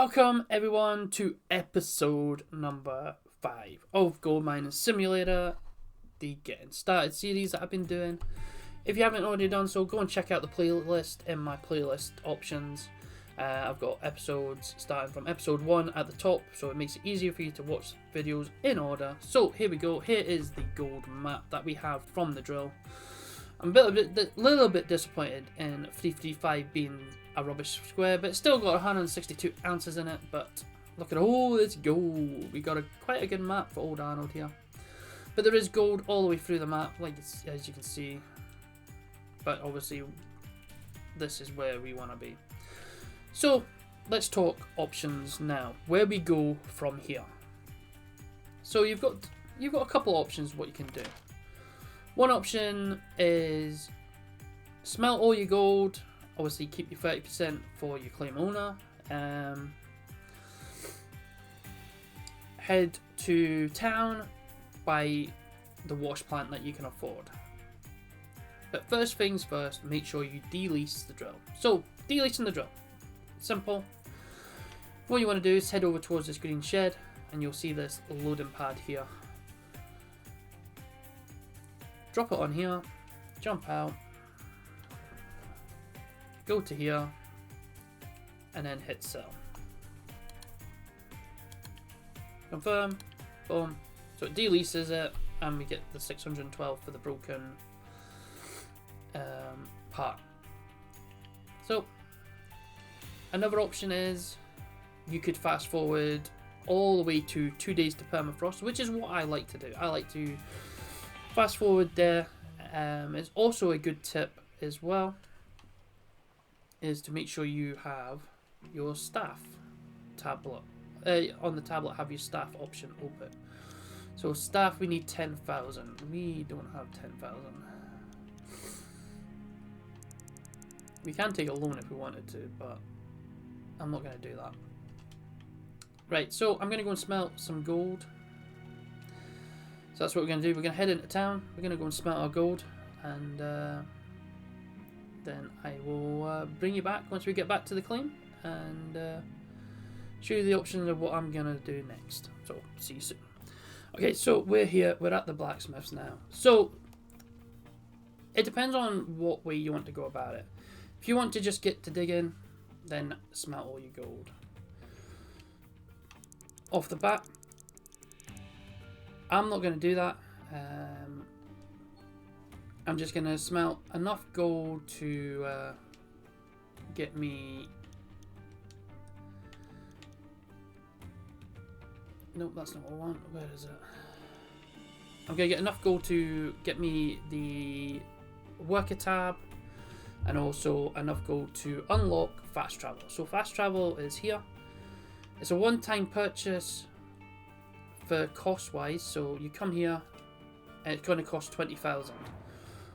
Welcome everyone to episode number 5 of Gold Mining Simulator, the Getting Started series that I've been doing. If you haven't already done so, go and check out the playlist in my playlist options. I've got episodes starting from episode 1 at the top, so it makes it easier for you to watch videos in order. So here we go, here is the gold map that we have from the drill. I'm a little bit disappointed in 335 being a rubbish square, but it's still got 162 ounces in it. But look at all this gold. We got quite a good map for old Arnold here. But there is gold all the way through the map, as you can see. But obviously, this is where we want to be. So let's talk options now. Where we go from here. So you've got a couple options what you can do. One option is smelt all your gold. Obviously, keep your 30% for your claim owner. Head to town, buy the wash plant that you can afford. But first things first, make sure you de-lease the drill. So, de-leasing the drill. Simple. What you want to do is head over towards this green shed, and you'll see this loading pad here. Drop it on here, jump out, go to here, and then hit sell. Confirm, boom. So it de-leases it, and we get the 612 for the broken part. So another option is you could fast forward all the way to 2 days to permafrost, which is what I like to do. I like to fast forward there. It's also a good tip as well is to make sure you have your staff tablet. On the tablet, have your staff option open. So staff, we need 10,000. We don't have 10,000. We can take a loan if we wanted to, but I'm not going to do that. Right, so I'm going to go and smelt some gold. So that's what we're going to do. We're going to head into town. We're going to go and smelt our gold. And then I will bring you back once we get back to the claim. And show you the options of what I'm going to do next. So, see you soon. Okay, so we're here. We're at the blacksmiths now. So, it depends on what way you want to go about it. If you want to just get to digging, then smelt all your gold. Off the bat, I'm not going to do that. I'm just going to smelt enough gold to get me... Nope, that's not what I want. Where is it? I'm going to get enough gold to get me the worker tab, and also enough gold to unlock fast travel. So fast travel is here. It's a one-time purchase for cost-wise. So you come here, and it's going to cost 20,000.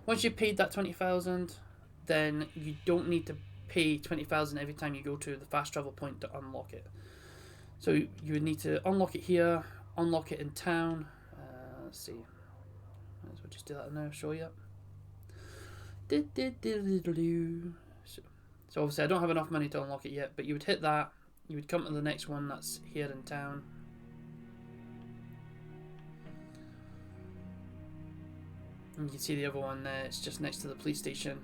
Once you've paid that 20,000, then you don't need to pay 20,000 every time you go to the fast travel point to unlock it. So you would need to unlock it here, unlock it in town. Let's see. Let's just do that now. Show you. So obviously I don't have enough money to unlock it yet, but you would hit that. You would come to the next one that's here in town. And you can see the other one there. It's just next to the police station.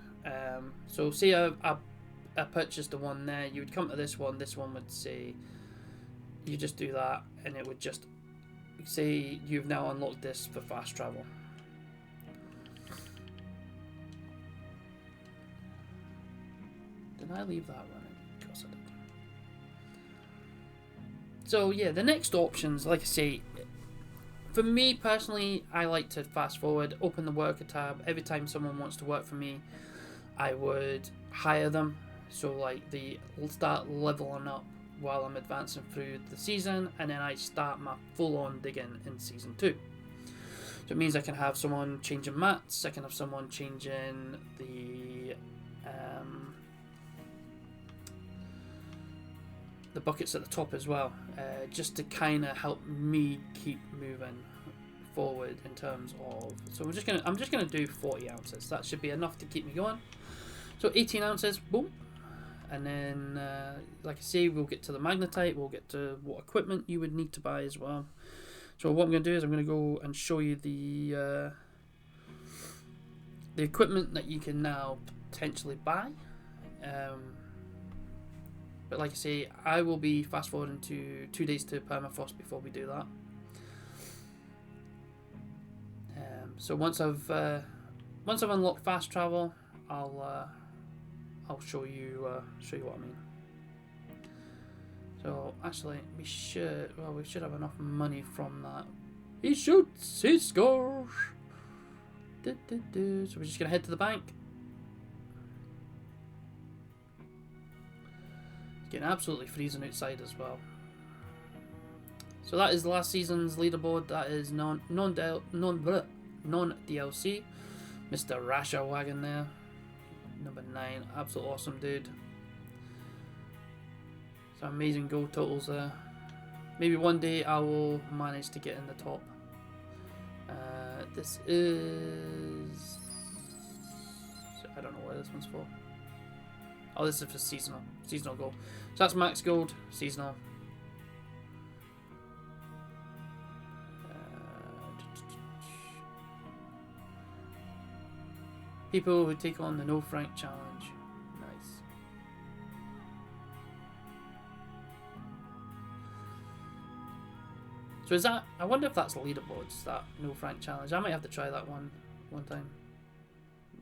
So say I purchased the one there. You would come to this one. This one would say, you just do that, and it would just say you've now unlocked this for fast travel. Did I leave that running? Of course I did. So yeah, the next options, like I say, for me personally, I like to fast forward, open the worker tab. Every time someone wants to work for me, I would hire them. So like they start leveling up while I'm advancing through the season, and then I start my full-on digging in season 2. So it means I can have someone changing mats, I can have someone changing the buckets at the top as well, just to kind of help me keep moving forward in terms of. So I'm just gonna do 40 ounces. That should be enough to keep me going. So 18 ounces, boom. And then, like I say, we'll get to the magnetite, we'll get to what equipment you would need to buy as well. So what I'm going to do is I'm going to go and show you the equipment that you can now potentially buy. But like I say, I will be fast forwarding to 2 days to permafrost before we do that. So once I've unlocked fast travel, I'll show you what I mean. So actually, we should have enough money from that. He shoots, he scores. So we're just gonna head to the bank. It's getting absolutely freezing outside as well. So that is last season's leaderboard. That is non-DLC. Mr. Rasher Wagon there. Number 9. Absolute awesome dude. Some amazing goal totals there. Maybe one day I will manage to get in the top. This is... I don't know what this one's for. Oh, this is for seasonal. Seasonal goal. So that's max gold. Seasonal. People who take on the No Frank challenge. Nice. So is that... I wonder if that's leaderboards, that No Frank challenge. I might have to try that one time.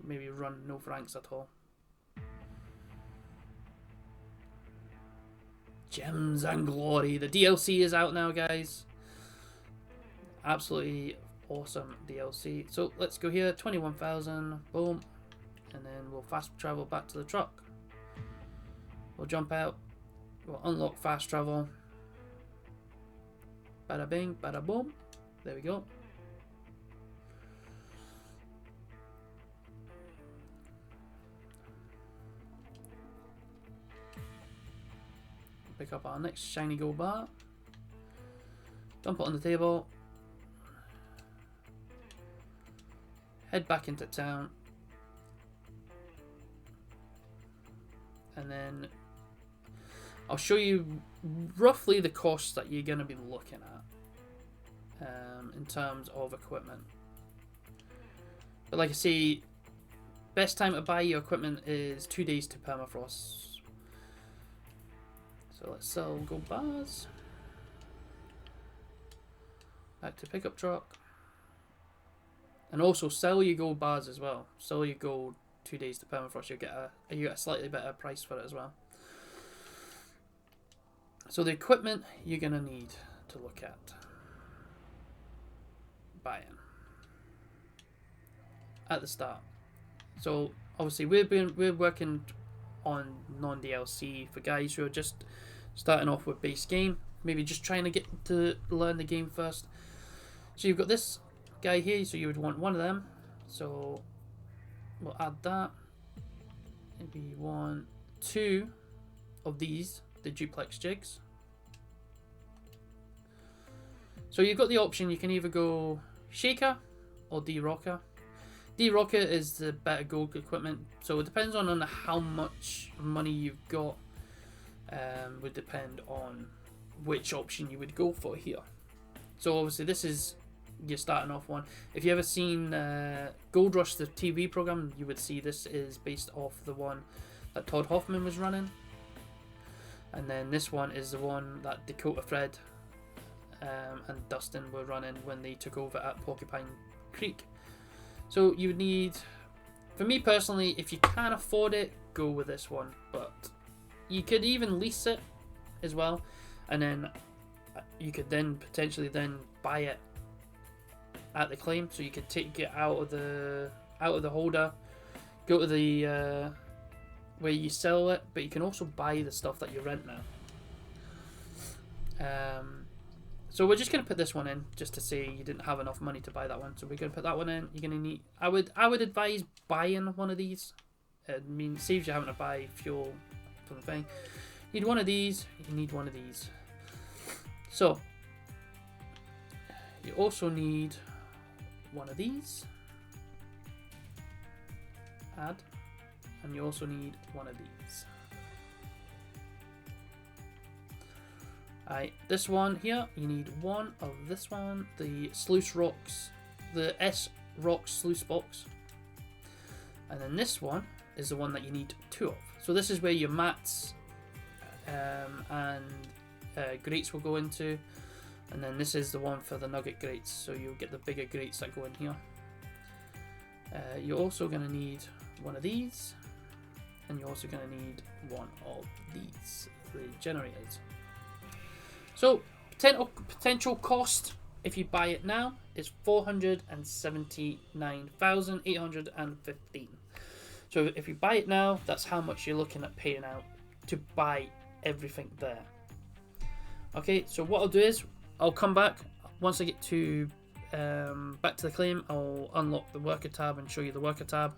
Maybe run No Franks at all. Gems and Glory. The DLC is out now, guys. Absolutely awesome DLC. So let's go here, 21,000, boom, and then we'll fast travel back to the truck. We'll jump out, we'll unlock fast travel. Bada bing, bada boom. There we go. Pick up our next shiny gold bar. Dump it on the table. Head back into town. And then I'll show you roughly the costs that you're going to be looking at in terms of equipment. But like I say, best time to buy your equipment is 2 days to permafrost. So let's sell gold bars. Back to pickup truck. And also sell your gold bars as well. Sell your gold 2 days to permafrost. You get a slightly better price for it as well. So the equipment you're gonna need to look at buying at the start. So obviously we're working on non-DLC for guys who are just starting off with base game, maybe just trying to get to learn the game first. So you've got this guy here, so you would want one of them, so we'll add that. Maybe you want 2 of these, the duplex jigs. So you've got the option, you can either go Shaker or D-Rocker. D-Rocker is the better gold equipment, so it depends on how much money you've got. Would depend on which option you would go for here. So obviously this is your starting off one. If you ever seen Gold Rush, the TV program, you would see this is based off the one that Todd Hoffman was running, and then this one is the one that Dakota Fred and Dustin were running when they took over at Porcupine Creek. So you would need, for me personally, if you can afford it, go with this one, but you could even lease it as well, and then you could then potentially then buy it at the claim. So you could take it out of the holder, go to the where you sell it, but you can also buy the stuff that you rent now. So we're just gonna put this one in just to say you didn't have enough money to buy that one. So we're gonna put that one in. You're gonna need. I would advise buying one of these. It means saves you having to buy fuel for the thing. You need one of these. You need one of these. So you also need one of these. Add, and you also need one of these. This one here, you need one of this one, the Sluice Rocks, the S Rocks Sluice Box. And then this one is the one that you need 2 of. So this is where your mats and grates will go into. And then this is the one for the nugget grates, so you'll get the bigger grates that go in here. You're also going to need one of these, and you're also going to need one of these, the generators. So, potential cost, if you buy it now, is $479,815. So if you buy it now, that's how much you're looking at paying out to buy everything there. Okay, so what I'll do is, I'll come back, once I get to back to the claim, I'll unlock the worker tab and show you the worker tab.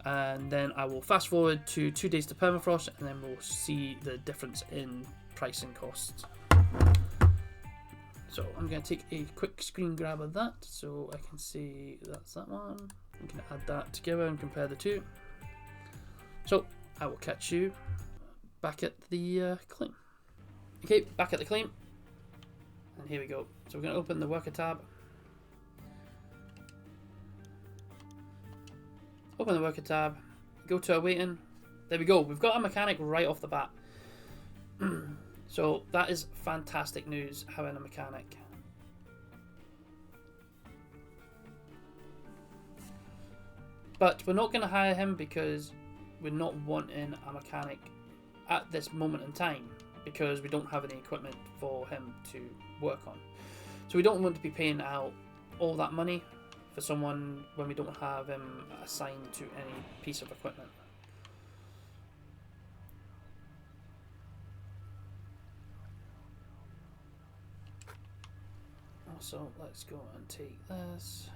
And then I will fast forward to 2 days to permafrost, and then we'll see the difference in pricing costs. So I'm going to take a quick screen grab of that so I can see that's that one. I'm going to add that together and compare the two. So I will catch you back at the claim. Okay, back at the claim. And here we go. So we're going to open the worker tab. Open the worker tab. Go to awaiting. There we go. We've got a mechanic right off the bat. So that is fantastic news, having a mechanic. But we're not going to hire him because we're not wanting a mechanic at this moment in time, because we don't have any equipment for him to work on. So we don't want to be paying out all that money for someone when we don't have him assigned to any piece of equipment. Also, let's go and take this.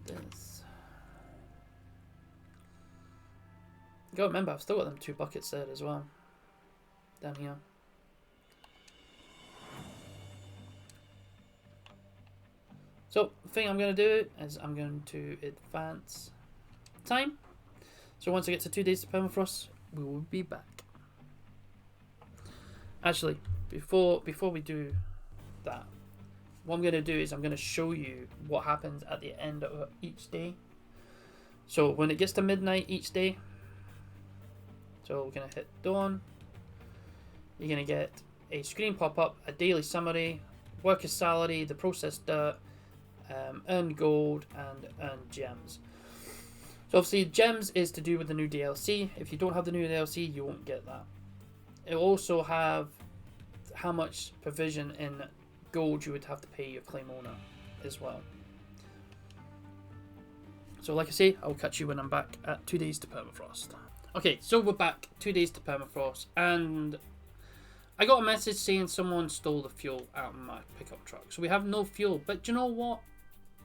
And this. You gotta remember, I've still got them 2 buckets there as well. Down here. So, the thing I'm going to do is I'm going to advance time. So once I get to 2 days to permafrost, we will be back. Actually, before we do that, what I'm going to do is I'm going to show you what happens at the end of each day. So when it gets to midnight each day, so we're going to hit dawn, you're going to get a screen pop up, a daily summary, worker's salary, the processed dirt, earn gold, and earn gems. So obviously gems is to do with the new DLC. If you don't have the new DLC, you won't get that. It'll also have how much provision in gold you would have to pay your claim owner as well. So like I say, I'll catch you when I'm back at 2 days to permafrost. Okay, so we're back 2 days to permafrost, and I got a message saying someone stole the fuel out of my pickup truck. So we have no fuel, but do you know what?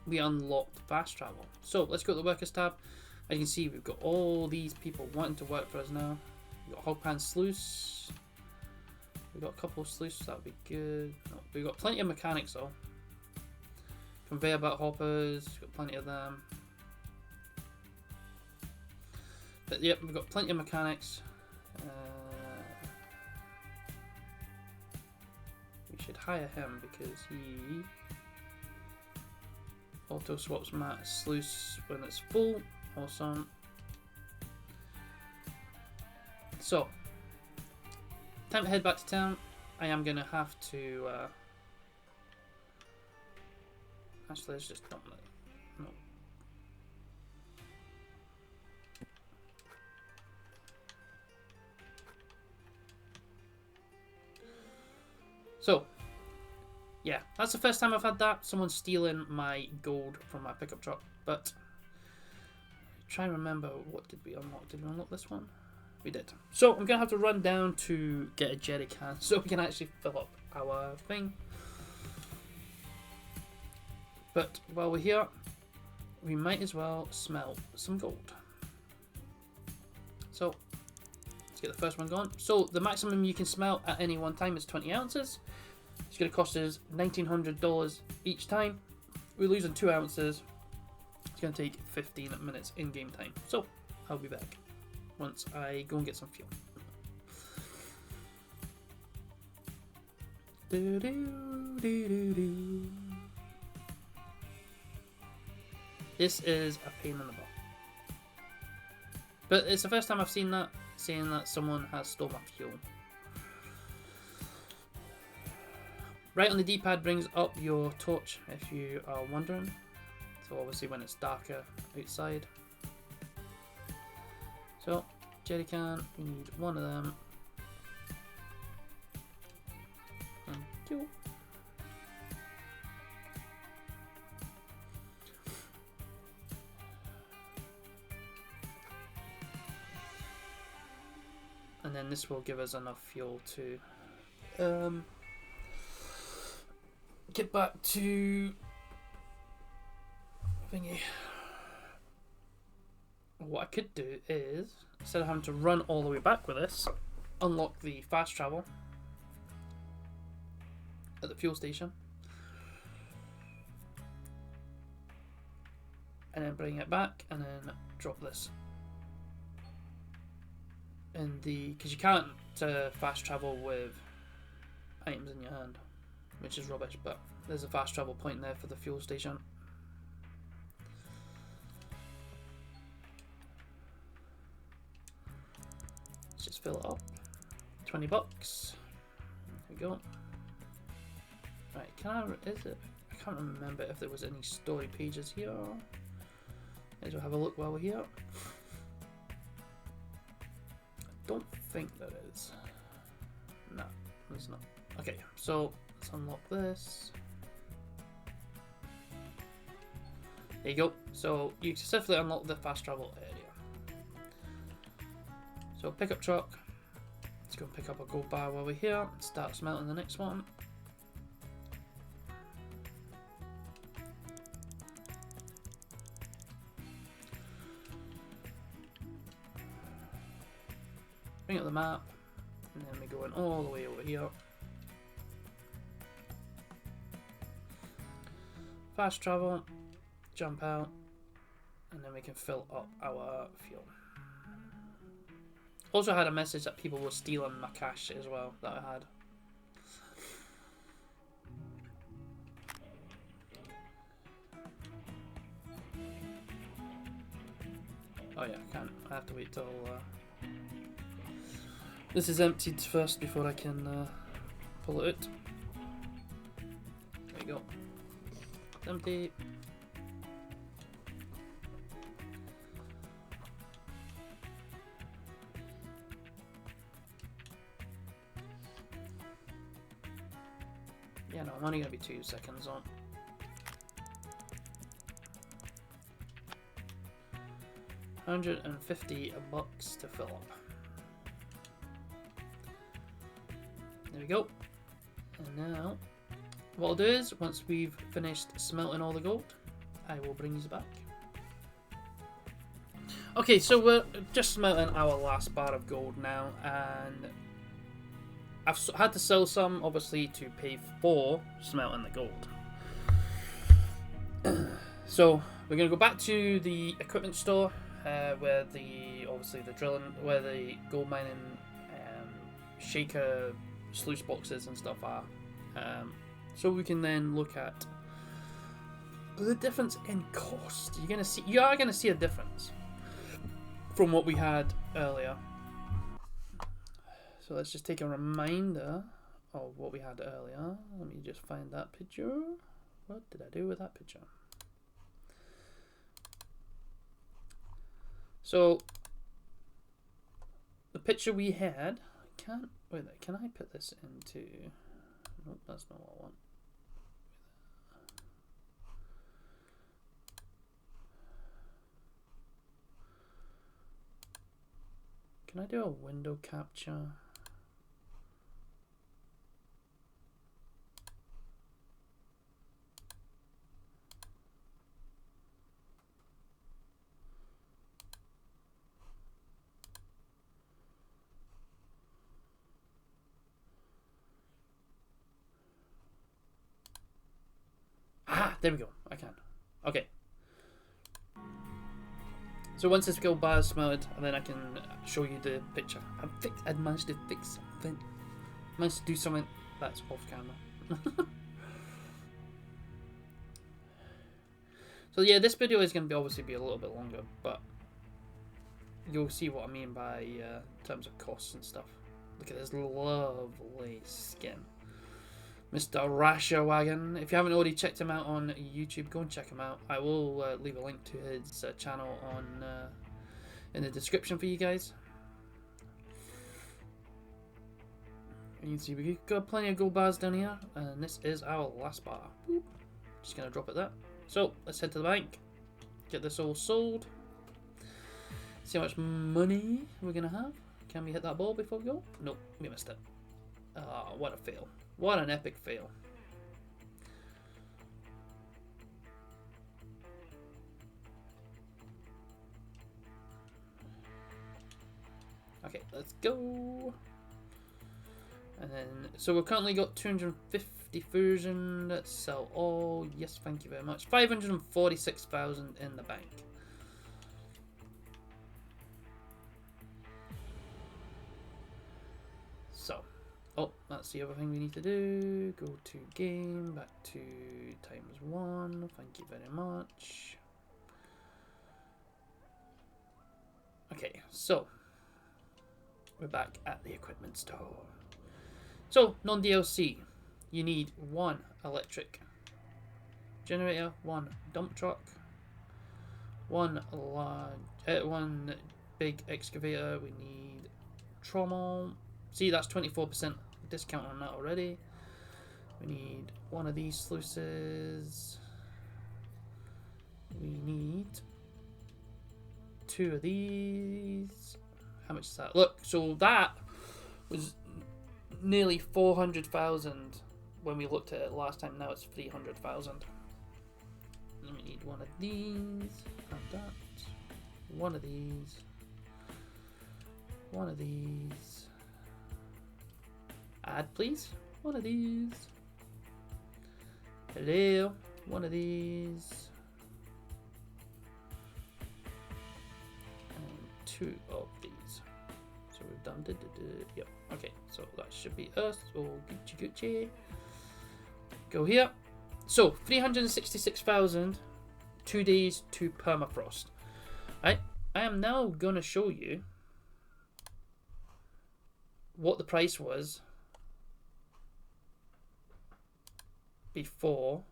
We unlocked fast travel. So let's go to the workers tab. As you can see, we've got all these people wanting to work for us now. We've got Hogpan Sluice. We've got a couple of sluices, that would be good. No, we've got plenty of mechanics though. Conveyor belt hoppers, we've got plenty of them. But yep, we've got plenty of mechanics. We should hire him because he auto swaps mat sluice when it's full. Awesome. So, time to head back to town. I am going to have to... actually, let's just dump that. No. So, yeah, that's the first time I've had that. Someone stealing my gold from my pickup truck. But, try and remember, what did we unlock? Did we unlock this one? We did. So I'm going to have to run down to get a jerry can so we can actually fill up our thing. But while we're here, we might as well smelt some gold. So let's get the first one going. So the maximum you can smelt at any one time is 20 ounces. It's going to cost us $1,900 each time. We're losing 2 ounces. It's going to take 15 minutes in game time. So I'll be back once I go and get some fuel. This is a pain in the butt. But it's the first time I've seen that, saying that someone has stolen my fuel. Right on the D-pad brings up your torch, if you are wondering. So obviously when it's darker outside. So, jerry can, we need one of them. And two. And then this will give us enough fuel to get back to thingy. What I could do is, instead of having to run all the way back with this, unlock the fast travel at the fuel station. And then bring it back and then drop this in the, because you can't fast travel with items in your hand, which is rubbish, but there's a fast travel point there for the fuel station. Let's just fill it up. 20 bucks. There we go. Right, I can't remember if there was any story pages here. May as well have a look while we're here. I don't think there is. No, there's not. Okay, so let's unlock this. There you go. So you successfully unlock the fast travel area. So pickup truck. Let's go and pick up a gold bar while we're here and start smelting the next one. Bring up the map, and then we're going all the way over here. Fast travel, jump out, and then we can fill up our fuel. Also had a message that people were stealing my cash as well that I had. Oh yeah, I can't. I have to wait till this is emptied first before I can pull it out. There we go. It's empty. Yeah, no, I'm only going to be 2 seconds on. $150 to fill up. There we go. And now, what I'll do is, once we've finished smelting all the gold, I will bring these back. Okay, so we're just smelting our last bar of gold now, and I've had to sell some, obviously, to pay for smelting the gold. So we're going to go back to the equipment store, where obviously the drilling, where the gold mining shaker sluice boxes and stuff are. So we can then look at the difference in cost. You are gonna see a difference from what we had earlier. So let's just take a reminder of what we had earlier. Let me just find that picture. What did I do with that picture? So the picture we had, can I put this into, nope, that's not what I want. Can I do a window capture? There we go. I can. Okay. So once this gold bar is smelted, and then I can show you the picture. I'd managed to fix something. Managed to do something that's off camera. So yeah, this video is going to obviously be a little bit longer, but you'll see what I mean by in terms of costs and stuff. Look at this lovely skin. Mr. Rasher Wagon. If you haven't already checked him out on YouTube, go and check him out. I will leave a link to his channel on in the description for you guys. And you can see we've got plenty of gold bars down here, and this is our last bar. Boop. Just going to drop it there. So, let's head to the bank, get this all sold, see how much money we're going to have. Can we hit that ball before we go? Nope, we missed it. Oh, what a fail. What an epic fail. Okay, let's go. And then, so we've currently got 250,000. Let's sell all. Yes, thank you very much. 546,000 in the bank. So, oh, that's the other thing we need to do. Go to game, back to ×1. Thank you very much. Okay, so we're back at the equipment store. So, non-DLC, you need 1 electric generator, 1 dump truck, 1 big excavator. We need trommel. See, that's 24% discount on that already. We need 1 of these sluices. We need 2 of these. How much is that? Look, so that was nearly 400,000 when we looked at it last time. Now it's 300,000. And we need 1 of these. And that. 1 of these. 1 of these. Add, please. 1 of these. Hello. 1 of these. And 2 of these. So we've done. Yep. Okay. So that should be us. Oh, Gucci Gucci. Go here. So 366,000. 2 days to permafrost. I am now going to show you what the price was before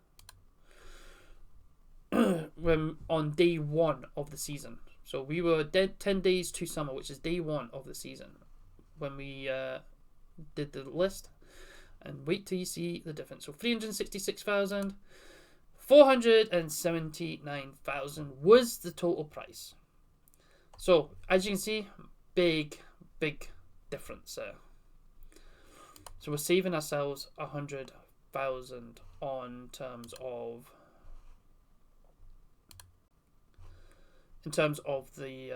when on day 1 of the season. So we were dead 10 days to summer, which is day 1 of the season when we did the list. And wait till you see the difference. So 366,000, 479,000 was the total price. So as you can see, big difference there. So we're saving ourselves 100,000 on terms of the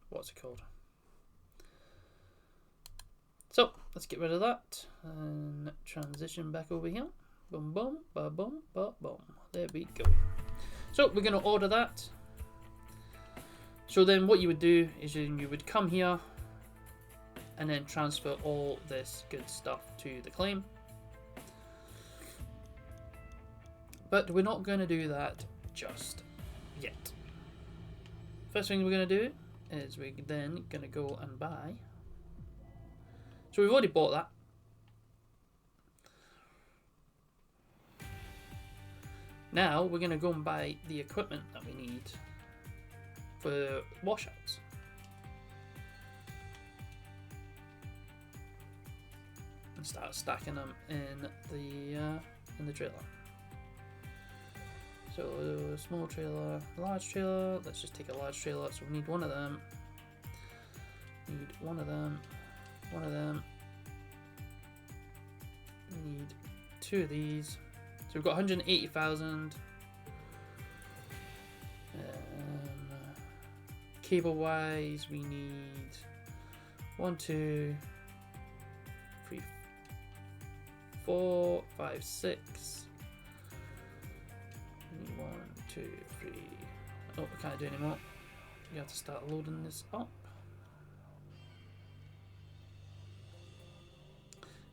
what's it called? So let's get rid of that and transition back over here. Boom, boom, ba boom, ba boom. There we go. So we're going to order that. So then what you would do is you would come here and then transfer all this good stuff to the claim. But we're not going to do that just yet. First thing we're going to do is we're then going to go and buy. So we've already bought that. Now we're going to go and buy the equipment that we need for washouts. And start stacking them in the trailer. So small trailer, large trailer. Let's just take a large trailer. So we need 1 of them. Need 1 of them. 1 of them. We need 2 of these. So we've got 180,000. Cable wise, we need 1, 2, 3, 4, 5, 6. We need 1, 2, 3, Oh, we can't do anymore. You have to start loading this up.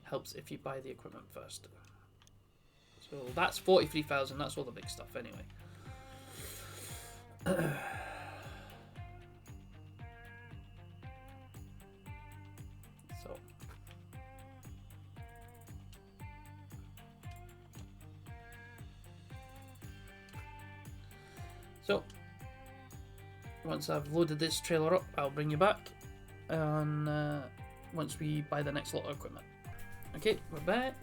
Helps if you buy the equipment first. So that's 43,000. That's all the big stuff anyway. So once I've loaded this trailer up, I'll bring you back, and once we buy the next lot of equipment. Okay, we're back.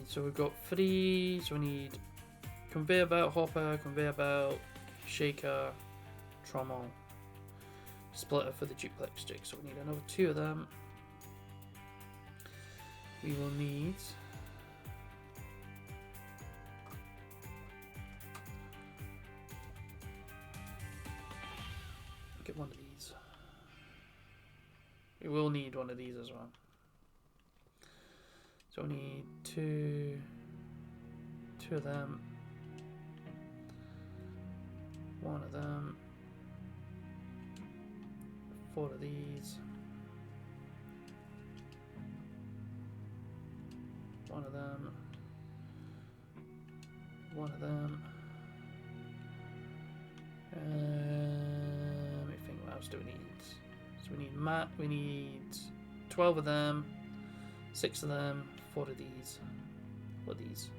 So we've got 3. So we need conveyor belt, hopper, conveyor belt, shaker, trommel, splitter for the duplex jig. So we need another 2 of them. We will need get one of these. We will need one of these as well. So we need two of them, 1 of them, 4 of these, 1 of them, 1 of them. Let me think, what else do we need? So we need 12 of them, 6 of them, 4 of these. What are these?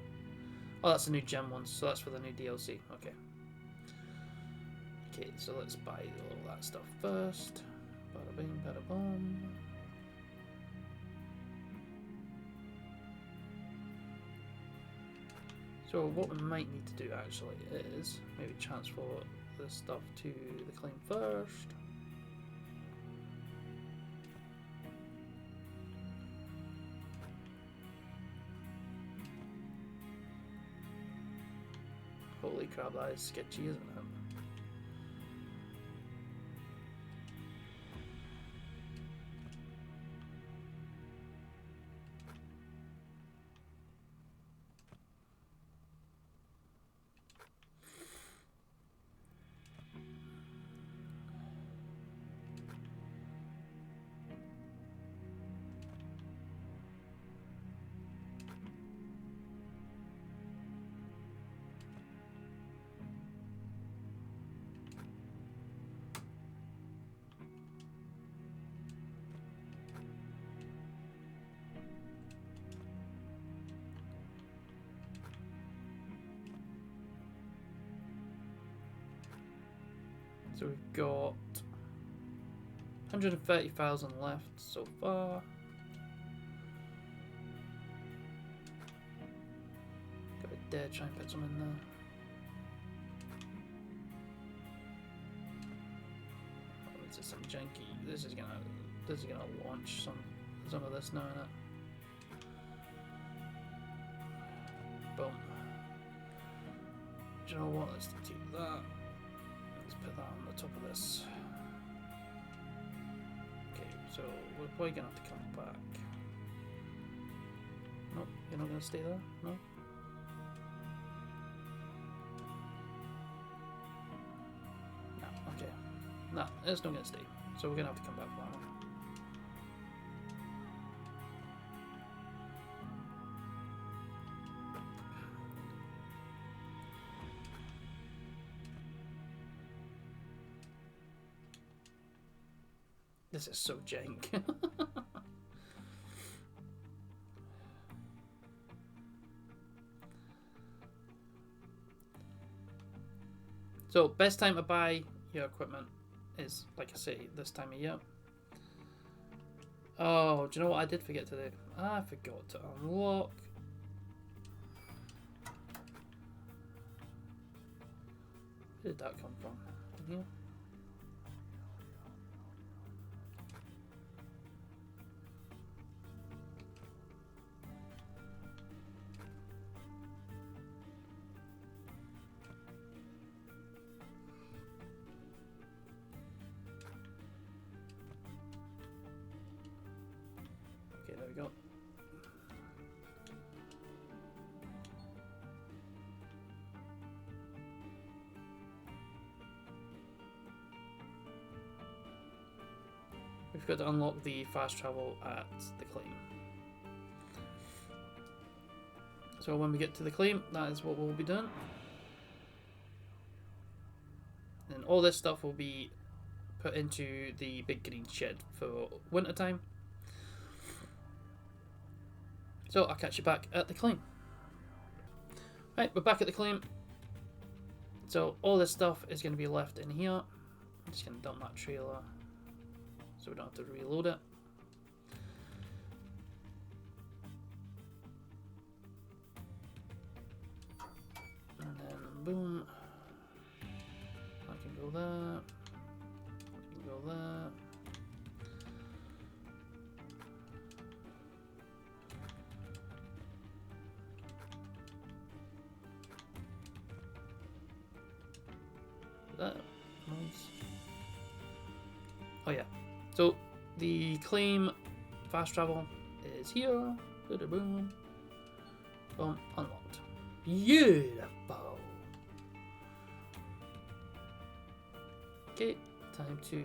Oh, that's the new gem ones, so that's for the new DLC. Okay. Okay, so let's buy all that stuff first. Bada bing, bada boom. So what we might need to do actually is maybe transfer this stuff to the claim first. Holy crap, that is sketchy, isn't it? So we've got 130,000 left so far. Gotta dare try and put some in there. Oh, this is some janky. This is gonna launch some of this now, innit? Boom. Do you know what? Let's take that. Put that on the top of this. Okay, so we're probably gonna have to come back. Nope, you're not gonna stay there? No? No, okay. No, it's not gonna stay. So we're gonna have to come back for that one. This is so jank. So, best time to buy your equipment is, like I say, this time of year. Oh, do you know what I did forget to do? I forgot to unlock. Where did that come from? In here? Okay, there we go. we've got to unlock the fast travel at the claim. So when we get to the claim, that is what we'll be doing. And all this stuff will be put into the big green shed for winter time. So I'll catch you back at the claim. Right, we're back at the claim. So all this stuff is going to be left in here. I'm just going to dump that trailer so we don't have to reload it. And then boom. I can go there. I can go there. That noise. Oh yeah. So the claim fast travel is here. Boom. Boom. Unlocked. Beautiful. Okay, time to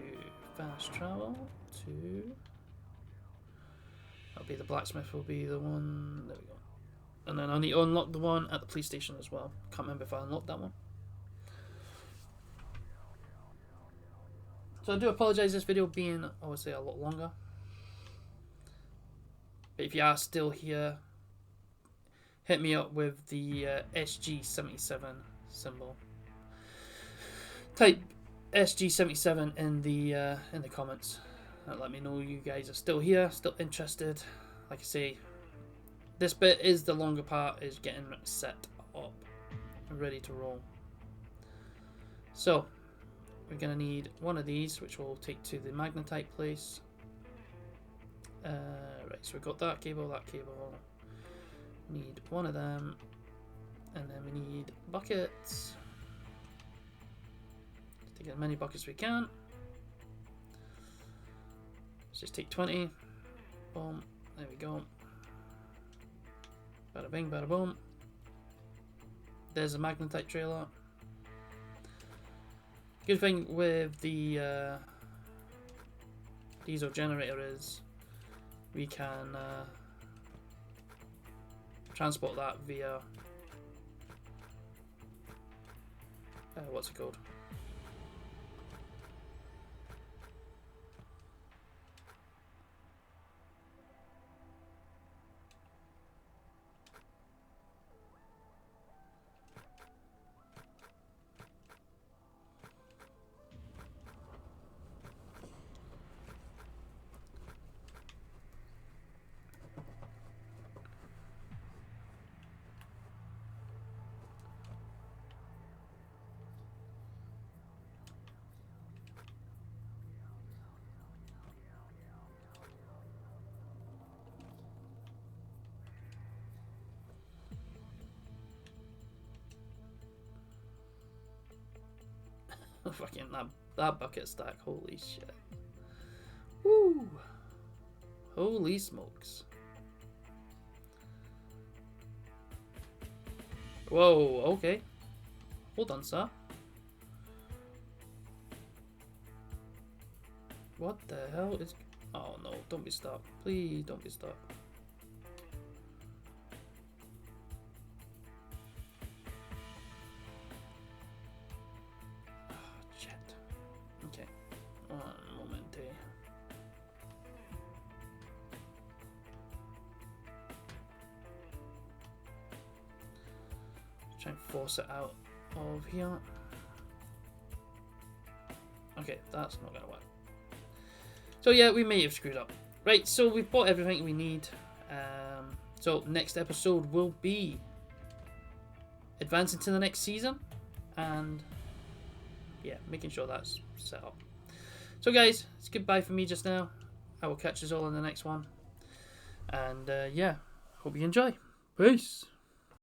fast travel to. That'll be the blacksmith. Will be the one. There we go. And then I need to unlock the one at the police station as well. Can't remember if I unlocked that one. So I do apologise this video being obviously a lot longer. But if you are still here, hit me up with the SG77 symbol. Type SG77 in the comments. And let me know you guys are still here, still interested. Like I say, this bit is the longer part, is getting set up and ready to roll. So we're going to need one of these, which we'll take to the magnetite place. Right, so we've got that cable. Need one of them. And then we need buckets. To get as many buckets as we can. Let's just take 20. Boom. There we go. Bada bing, bada boom. There's a magnetite trailer. Good thing with the diesel generator is we can transport that via what's it called? Fucking that bucket stack, holy shit. Woo! Holy smokes. Whoa, okay. Hold on, sir. What the hell is... Oh no, don't be stuck. Please don't be stuck. Try and force it out of here. Okay, that's not gonna work. So yeah, we may have screwed up. Right, so we've bought everything we need. So next episode will be advancing to the next season, and yeah, making sure that's set up. So guys, it's goodbye for me just now. I will catch us all in the next one, and yeah, hope you enjoy. Peace.